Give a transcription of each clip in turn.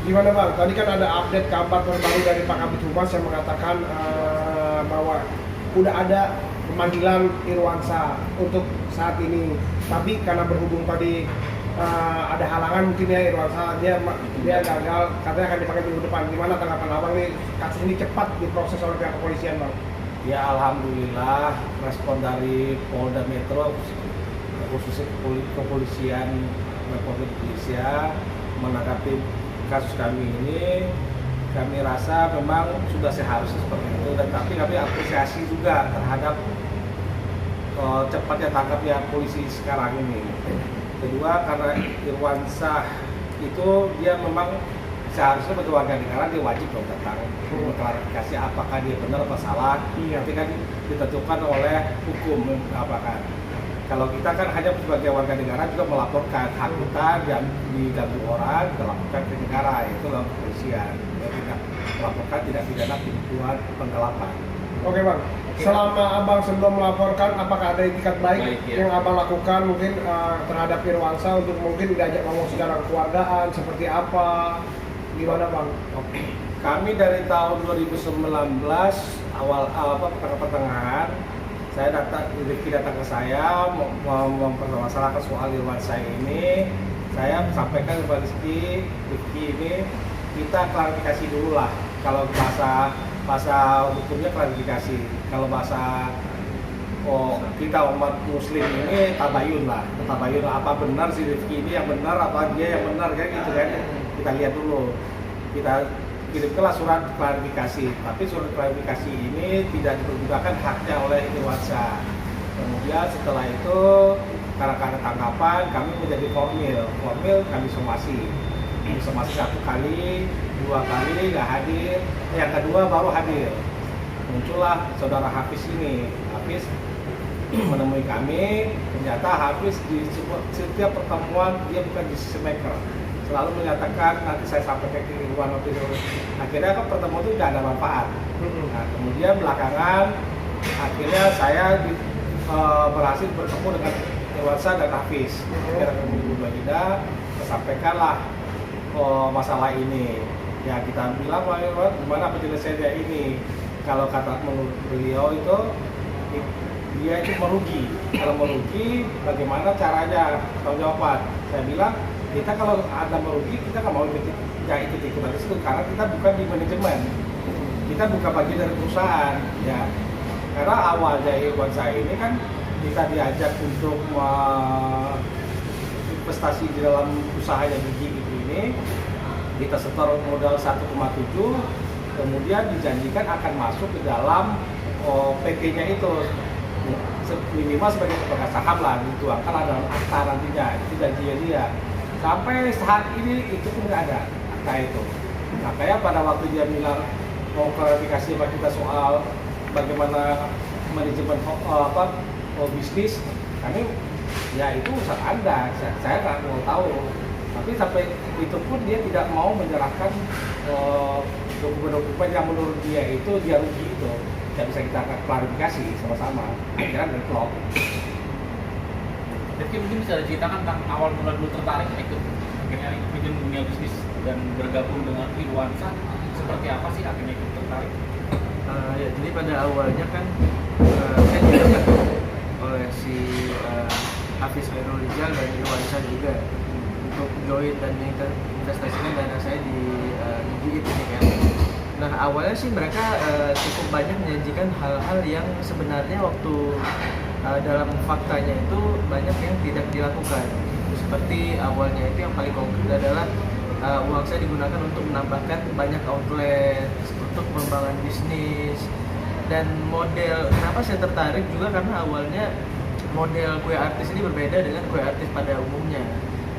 Gimana Bang? Tadi kan ada update kabar terbaru dari Pak Kabid Humas yang mengatakan bahwa udah ada pemanggilan Irwansyah untuk saat ini. Tapi karena berhubung tadi ada halangan mungkin ya Irwansyah dia gagal, katanya akan dipakai minggu depan. Gimana tanggapan Abang nih? Kasus ini cepat diproses oleh pihak kepolisian Bang? Ya alhamdulillah respon dari Polda Metro khususnya kepolisian Republik Indonesia menanggapi kasus kami ini, kami rasa memang sudah seharusnya seperti itu, dan tapi kami apresiasi juga terhadap cepatnya tangkapnya polisi sekarang ini. Kedua, karena Irwansyah itu dia memang seharusnya sebagai warga negara dia wajib dong datang mengklarifikasi apakah dia benar atau salah. Tapi kan ditentukan oleh hukum apakah. Kalau kita kan hanya sebagai warga negara juga melaporkan hak kita dan diganggu orang, kita laporkan ke negara, itu dalam kepolisian. Kita melaporkan tidak pidana penipuan penggelapan. Oke Bang, selama Abang sebelum melaporkan, apakah ada itikat baik yang Abang lakukan mungkin terhadap Irwansyah untuk mungkin diajak ngomong secara kekeluargaan seperti apa? Gimana Bang? Oke. Kami dari tahun 2019 awal pertengahan saya Rifki datang ke saya mempermasalahkan soal Irwansyah ini. Saya sampaikan kepada Rifki ini kita klarifikasi dulu lah. Kalau bahasa hukumnya klarifikasi. Kalau bahasa kita umat muslim ini tabayun lah. Tabayun apa benar si Rifki ini yang benar apa dia yang benar kan gitu kan. Kita lihat dulu. Kita kirimkanlah surat klarifikasi, tapi surat klarifikasi ini tidak dipergunakan haknya oleh Irwansyah. Kemudian setelah itu karena tanggapan kami menjadi formil kami somasi 1 kali, 2 kali nggak hadir, yang kedua baru hadir. Muncullah saudara Hafiz ini. Hafiz menemui kami, ternyata Hafiz di setiap pertemuan dia bukan decision maker, selalu menyatakan nanti saya sampaikan ke Irwan. Akhirnya kan pertemuan itu tidak ada manfaat. Nah, kemudian belakangan akhirnya saya berhasil bertemu dengan Irwansyah dan Hafiz. Akhirnya kemudian kita sampaikanlah masalah ini. Ya kita bilang gimana penyelesaiannya ini. Kalau kata menurut beliau itu dia itu merugi. Kalau merugi bagaimana caranya? Tanggung jawaban. Saya bilang kita kalau ada merugi kita nggak mau ikut-ikutan di situ karena kita bukan di manajemen, kita bukan bagian dari perusahaan ya. Karena awalnya Irwansyah ini kan kita diajak untuk investasi di dalam usahanya gigi ini, kita setor modal 1,7, kemudian dijanjikan akan masuk ke dalam PT-nya itu minimal sebagai pemegang saham lah, dituangkan dalam akta nantinya, itu janjinya dia. Sampai saat ini itu pun nggak ada akta itu. Makanya pada waktu dia bilang mau klarifikasi sama kita soal bagaimana manajemen bisnis, kami ya itu urusan Anda, saya nggak mau tahu. Tapi sampai itu pun dia tidak mau menyerahkan dokumen-dokumen yang menurut dia itu dia rugi itu. Tidak bisa kita klarifikasi sama-sama. Akhirnya deadlock. Jadi mungkin bisa diceritakan tentang awal mula dulu tertarik ikut akhirnya ikut dunia bisnis dan bergabung dengan Irwansyah, seperti apa sih akhirnya ikut tertarik? Ya, jadi pada awalnya kan saya diajak oleh si Hafiz Khairul Rijal dan Irwansyah juga untuk join dan investasikan dana saya di Gigi ini kan. Nah awalnya sih mereka cukup banyak menjanjikan hal-hal yang sebenarnya waktu dalam faktanya itu banyak yang tidak dilakukan. Seperti awalnya itu yang paling konkret adalah uang saya digunakan untuk menambahkan banyak outlet untuk pengembangan bisnis. Dan model kenapa saya tertarik juga karena awalnya model kue artis ini berbeda dengan kue artis pada umumnya.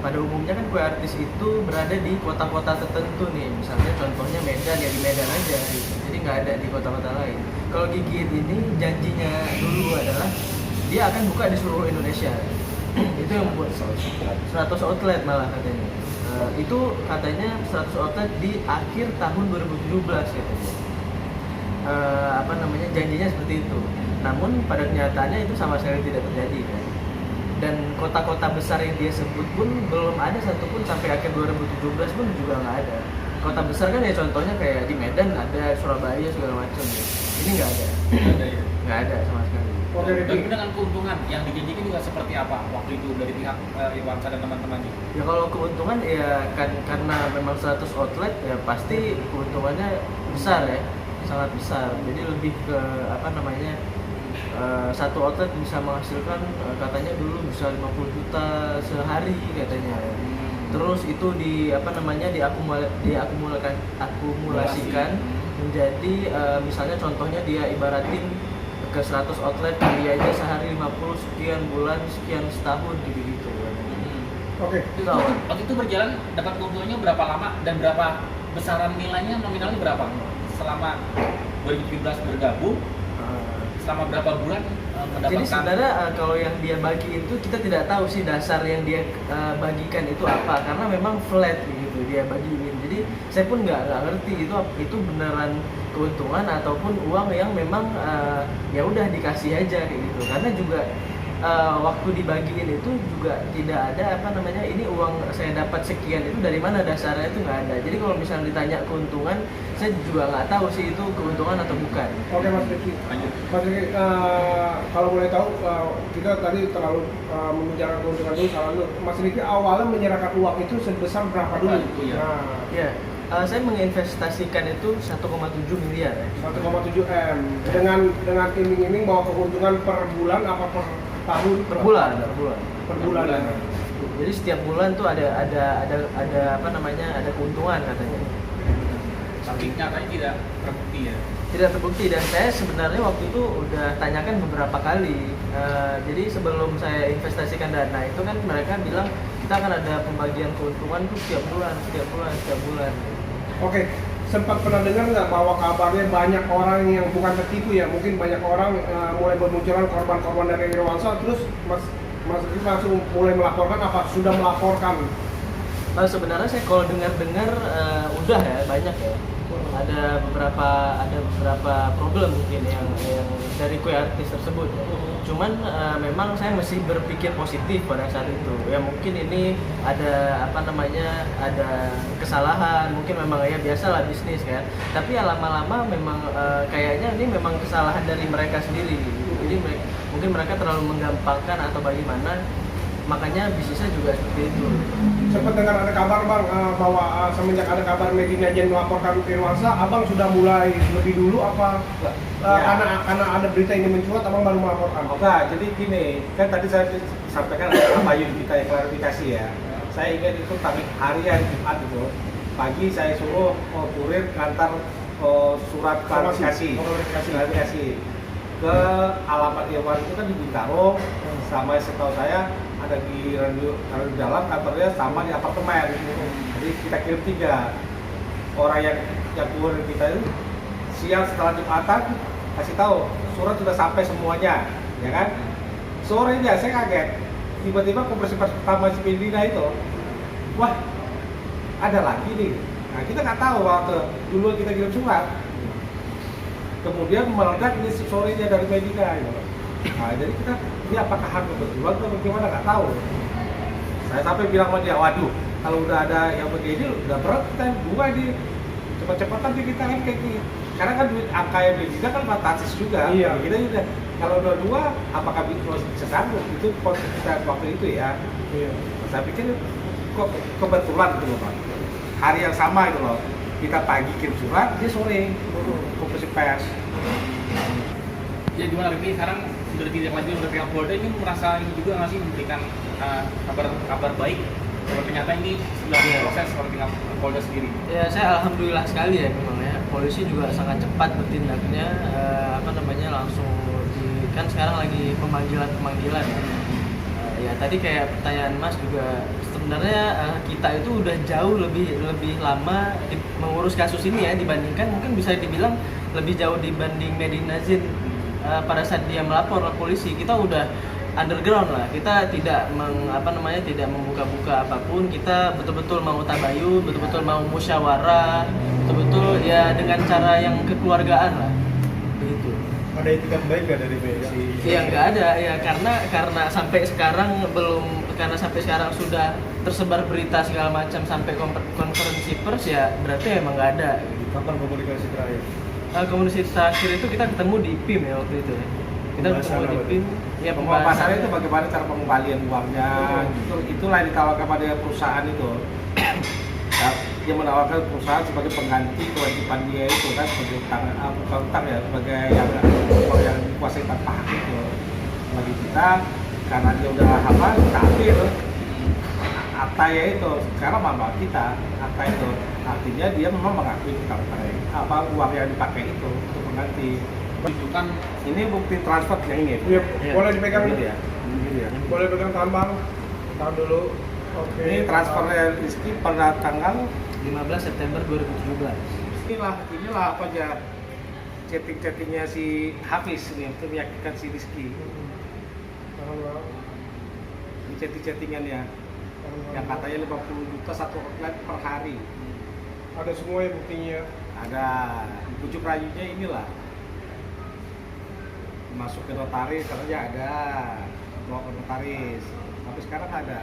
Pada umumnya kan kue artis itu berada di kota-kota tertentu nih, misalnya contohnya Medan, ya di Medan aja gitu. Jadi nggak ada di kota-kota lain. Kalau Gigit ini janjinya dulu adalah dia akan buka di seluruh Indonesia. Itu yang buat 100 outlet malah katanya. Itu katanya 100 outlet di akhir tahun 2017 katanya. Janjinya seperti itu. Namun pada kenyataannya itu sama sekali tidak terjadi kan. Dan kota-kota besar yang dia sebut pun belum ada satupun sampai akhir 2017 pun juga nggak ada. kota besar kan ya contohnya kayak di Medan ada, Surabaya segala macam. Ini nggak ada, Ada ya. nggak ada sama sekali. Oke, Dan Ricky. dengan keuntungan yang dijanjikan juga seperti apa waktu itu dari pihak Irwansyah dan teman-temannya? Ya kalau keuntungan ya kan karena memang 100 outlet ya pasti keuntungannya besar ya, sangat besar. Jadi lebih ke apa namanya, satu outlet bisa menghasilkan katanya dulu bisa 50 juta sehari katanya. Terus itu di apa namanya diakumulasikan menjadi misalnya contohnya dia ibaratin ke 100 outlet dia aja sehari 50 sekian bulan sekian setahun gitu. Oke. Waktu itu berjalan dapat keuntungannya berapa lama dan berapa besaran nilainya, nominalnya berapa selama 2017 bergabung, selama berapa bulan mendapatkan? Jadi sebenarnya kalau yang dia bagi itu kita tidak tahu sih dasar yang dia bagikan itu apa, karena memang flat gitu dia bagiin. Jadi saya pun nggak ngerti itu beneran keuntungan ataupun uang yang memang ya udah dikasih aja kayak gitu. Karena juga waktu dibagiin itu juga tidak ada apa namanya ini uang saya dapat sekian itu dari mana dasarnya itu nggak ada. Jadi kalau misalnya ditanya keuntungan saya juga nggak tahu sih itu keuntungan atau bukan. Oke Mas Ricky. Lanjut. Mas Ricky, kalau boleh tahu kita tadi terlalu membicarakan keuntungan dulu, salah dulu. Mas Ricky awalnya menyerahkan uang itu sebesar berapa dulu? Iya. Nah, Ya, saya menginvestasikan itu 1,7 miliar ya. 1,7 M dengan iming-iming bahwa keuntungan per bulan apa per tahun? Per bulan. Per bulan. Jadi setiap bulan tuh ada apa namanya ada keuntungan katanya. Tapi nyatanya tidak terbukti ya. Tidak terbukti dan saya sebenarnya waktu itu udah tanyakan beberapa kali. Jadi sebelum saya investasikan dana itu kan mereka bilang kita akan ada pembagian keuntungan tuh setiap bulan. Oke, sempat pernah dengar nggak bahwa kabarnya banyak orang yang bukan tertipu ya, mungkin banyak orang mulai bermunculan korban-korban dari Irwansyah, terus Mas Ricky langsung mulai melaporkan apa sudah melaporkan? Sebenarnya saya kalau dengar udah ya banyak ya. Ada beberapa problem mungkin yang dari kue artis tersebut ya. Cuman memang saya masih berpikir positif pada saat itu. Ya mungkin ini ada apa namanya ada kesalahan, mungkin memang ya biasalah bisnis kan. Tapi ya lama-lama memang kayaknya ini memang kesalahan dari mereka sendiri. Jadi mungkin mereka terlalu menggampangkan atau bagaimana, makanya bisnisnya juga seperti itu. Sempat dengar ada kabar Bang bahwa semenjak ada kabar Medina Jen melaporkan Irwansyah, Abang sudah mulai lebih dulu apa? Karena ada berita ini mencuat, Abang baru melaporkan? Enggak, jadi gini, kan tadi saya sampaikan ada Pak Yun kita yang klarifikasi ya. Saya ingat itu harian Jumat itu, pagi saya suruh kurir ngantar surat klarifikasi ke alamat Irwan itu kan di Bintaro, sama setahu saya ada di radio dalam kantornya sama di apartemen. Jadi kita kirim 3 orang yang kurir kita itu siang setelah Jumatan kasih tahu surat sudah sampai semuanya, ya kan? Sorenya saya kaget, tiba-tiba konversi pertama si Medina itu, wah ada lagi nih. Nah kita nggak tahu waktu dulu kita kirim surat, kemudian meledak ini sorenya dari Medina gitu. Nah jadi kita ini apakah harus kebetulan atau bagaimana nggak tahu. Saya sampai bilang sama dia, waduh kalau udah ada yang begini udah berat kita bunga di cepat-cepatan kita kan kayak gini. Karena kan duit angka yang Medina kan fantastis juga. Iya. Kita juga kalau 22 apakah bisa sanggup itu konsep kita waktu itu ya. Iya. Saya pikir kok kebetulan gitu loh Pak. Hari yang sama itu loh. Kita pagi kirim surat, dia sore konferensi pers. Ya gimana Ricky, sekarang sudah tidak lagi dari pihak Polda ini merasa ini juga nggak sih memberikan kabar baik bahwa ternyata ini sudah diproses oleh pihak Polda sendiri? Ya saya alhamdulillah sekali ya memang ya, polisi juga sangat cepat bertindaknya, langsung kan sekarang lagi pemanggilan ya tadi kayak pertanyaan Mas juga sebenarnya kita itu udah jauh lebih lama mengurus kasus ini ya dibandingkan mungkin bisa dibilang lebih jauh dibanding Medina Jen. Pada saat dia melapor ke polisi kita udah underground lah, kita tidak tidak membuka-buka apapun, kita betul-betul mau tabayun, betul-betul mau musyawarah, betul-betul ya dengan cara yang kekeluargaan lah begitu. Ada etikat baik nggak dari si Ya nggak ada ya, karena sampai sekarang sudah tersebar berita segala macam sampai konferensi pers, ya berarti emang nggak ada gitu. Kapan komunikasi terakhir? Komunikasi terakhir itu kita ketemu di PIM ya waktu itu ya. Kita ketemu di PIM ya, Pembahasannya itu bagaimana cara pengembalian uangnya. Itulah yang ditawarkan pada perusahaan itu. Ya, dia menawarkan perusahaan sebagai pengganti kewajiban dia itu kan, sebagai utang ya, sebagai yang dikuasai tanpa hak itu. Bagi kita, karena dia udah apa, kita ambil Ataya itu. Sekarang mama kita Ataya itu artinya dia memang mengakui uang yang dipakai itu untuk mengganti. Itu kan Ini bukti transfer yang ini. Iya, boleh dipegang. Ini dia. Ini dia. Boleh pegang tambang. Tahan dulu. Oke. Ini transfernya Rizky pada tanggal 15 September 2017. inilah apa aja chatting-chattingnya si Hafiz nih untuk meyakinkan si Rizky. Ini chatting-chattingannya yang katanya 50 juta satu outlet per hari. Ada semua ya buktinya. Ada bujuk rayunya inilah. Masuk ke notaris katanya ada, bawa ke notaris. Tapi sekarang ada.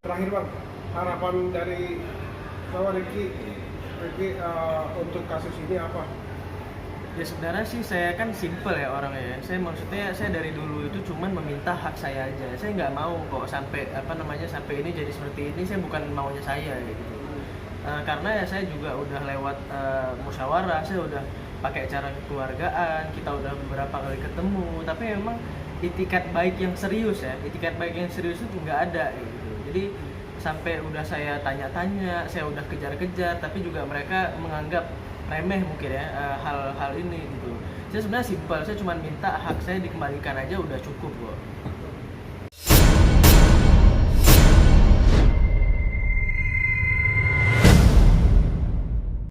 Terakhir bang, harapan dari Bapak Ricky untuk kasus ini apa? Ya sebenarnya sih saya kan simple ya orangnya ya. Saya dari dulu itu cuman meminta hak saya aja. Saya nggak mau kok sampai sampai ini jadi seperti ini. Saya bukan maunya saya gitu. Karena ya saya juga udah lewat musyawarah, saya udah pakai cara kekeluargaan, kita udah beberapa kali ketemu, tapi memang itikat baik yang serius itu nggak ada gitu. Jadi sampai udah saya tanya-tanya, saya udah kejar-kejar, tapi juga mereka menganggap remeh mungkin ya hal-hal ini gitu. Saya sebenarnya simpel, saya cuma minta hak saya dikembalikan aja udah cukup kok.